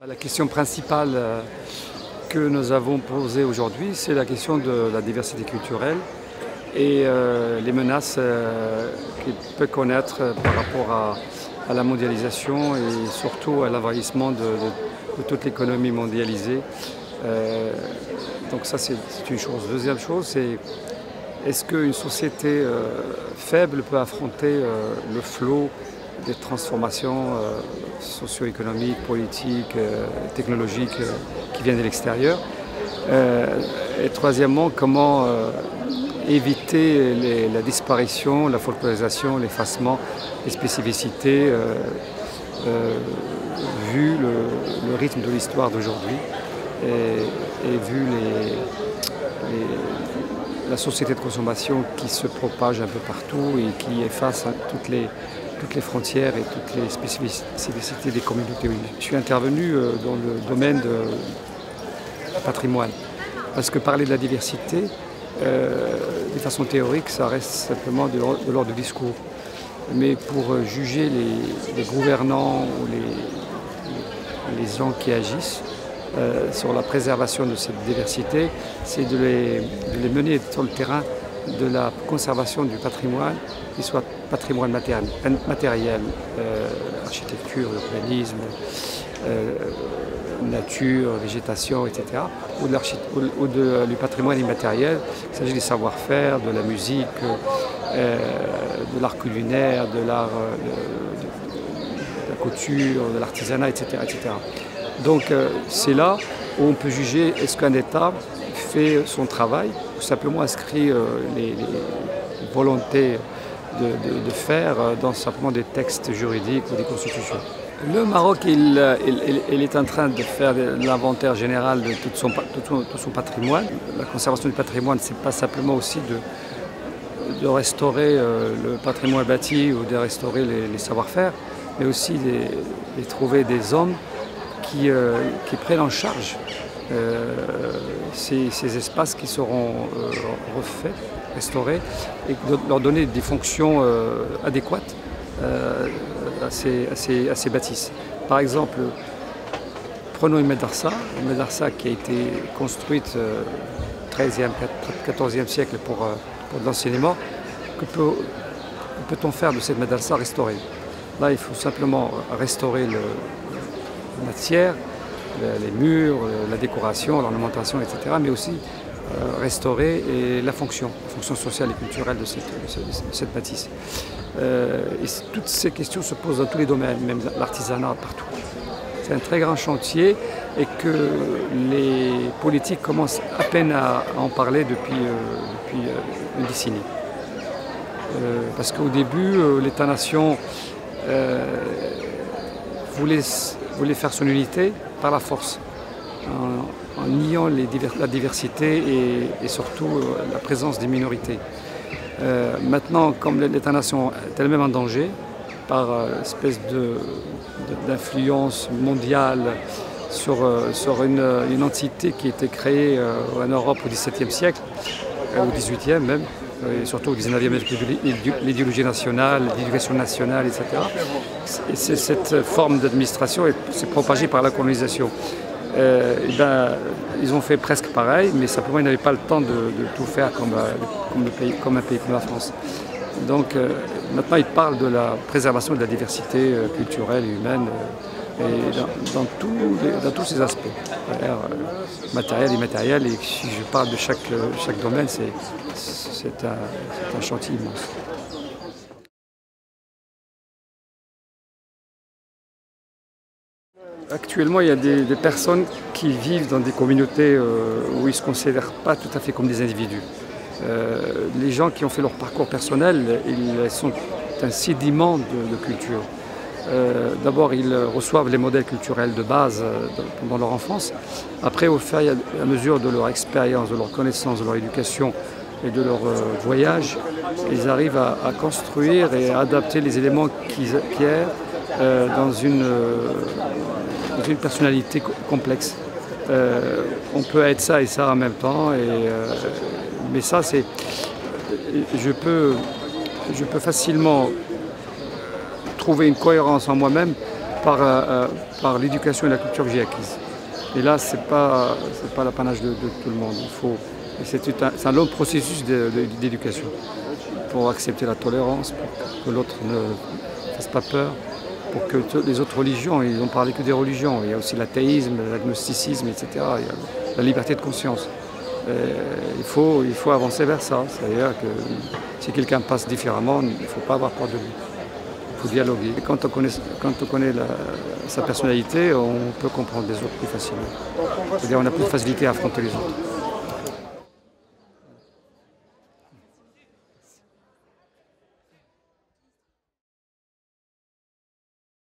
La question principale que nous avons posée aujourd'hui, c'est la question de la diversité culturelle et les menaces qu'il peut connaître par rapport à la mondialisation et surtout à l'envahissement de toute l'économie mondialisée. Donc ça, c'est une chose. Deuxième chose, c'est est-ce qu'une société faible peut affronter le flot des transformations socio-économiques, politiques, technologiques qui viennent de l'extérieur. Et troisièmement, comment éviter la disparition, la folklorisation, l'effacement des spécificités vu le rythme de l'histoire d'aujourd'hui et vu la société de consommation qui se propage un peu partout et qui efface toutes les frontières et toutes les spécificités des communautés. Je suis intervenu dans le domaine du patrimoine, parce que parler de la diversité, de façon théorique, ça reste simplement de l'ordre du discours. Mais pour juger les gouvernants ou les gens qui agissent sur la préservation de cette diversité, c'est de les mener sur le terrain de la conservation du patrimoine, qu'il soit patrimoine matériel, architecture, urbanisme, nature, végétation, etc., ou du patrimoine immatériel. Il s'agit des savoir-faire, de la musique, de l'art culinaire, de l'art de la couture, de l'artisanat, etc., etc. Donc c'est là où on peut juger est-ce qu'un État fait son travail ou simplement inscrit les volontés de faire dans simplement des textes juridiques ou des constitutions. Le Maroc, il est en train de faire l'inventaire général de tout son patrimoine. La conservation du patrimoine, ce n'est pas simplement aussi de restaurer le patrimoine bâti ou de restaurer les savoir-faire, mais aussi de trouver des hommes qui prennent en charge ces espaces qui seront refaits, restaurés, et leur donner des fonctions adéquates à ces bâtisses. Par exemple, prenons une médarsa qui a été construite au XIIIe, XIVe siècle pour de l'enseignement. Que peut-on faire de cette médarsa restaurée? Là, il faut simplement restaurer la matière, les murs, la décoration, l'ornementation, etc., mais aussi restaurer la fonction sociale et culturelle de cette bâtisse. Et toutes ces questions se posent dans tous les domaines, même l'artisanat, partout. C'est un très grand chantier et que les politiques commencent à peine à en parler depuis une décennie. Parce qu'au début, l'État-nation voulait faire son unité par la force, en niant la diversité et surtout la présence des minorités. Maintenant, comme l'État-nation est elle-même en danger, par une espèce d'influence mondiale sur une entité qui a été créée en Europe au XVIIe siècle, au XVIIIe même, et surtout au XIXe avec l'idéologie nationale, l'éducation nationale, etc. Et cette forme d'administration s'est propagée par la colonisation. Ils ont fait presque pareil, mais simplement ils n'avaient pas le temps de tout faire comme un pays comme la France. Donc maintenant ils parlent de la préservation de la diversité culturelle et humaine dans tous ces aspects, matériel et immatériel. Et si je parle de chaque domaine, c'est un chantier immense. Actuellement, il y a des personnes qui vivent dans des communautés où ils ne se considèrent pas tout à fait comme des individus. Les gens qui ont fait leur parcours personnel, ils sont un sédiment de culture. D'abord, ils reçoivent les modèles culturels de base pendant leur enfance. Après, au fur et à mesure de leur expérience, de leur connaissance, de leur éducation et de leur voyage, ils arrivent à construire et à adapter les éléments qu'ils acquièrent dans une personnalité complexe. On peut être ça et ça en même temps, mais ça, je peux facilement trouver une cohérence en moi-même par l'éducation et la culture que j'ai acquise. Et là, c'est pas l'apanage de tout le monde. C'est un long processus d'éducation pour accepter la tolérance, pour que l'autre ne fasse pas peur, pour que les autres religions, ils n'ont parlé que des religions, il y a aussi l'athéisme, l'agnosticisme, etc. Il y a la liberté de conscience. Il faut avancer vers ça, c'est-à-dire que si quelqu'un passe différemment, il ne faut pas avoir peur de lui. Il faut dialoguer. Et quand on connaît sa personnalité, on peut comprendre les autres plus facilement. C'est-à-dire on a plus de facilité à affronter les autres.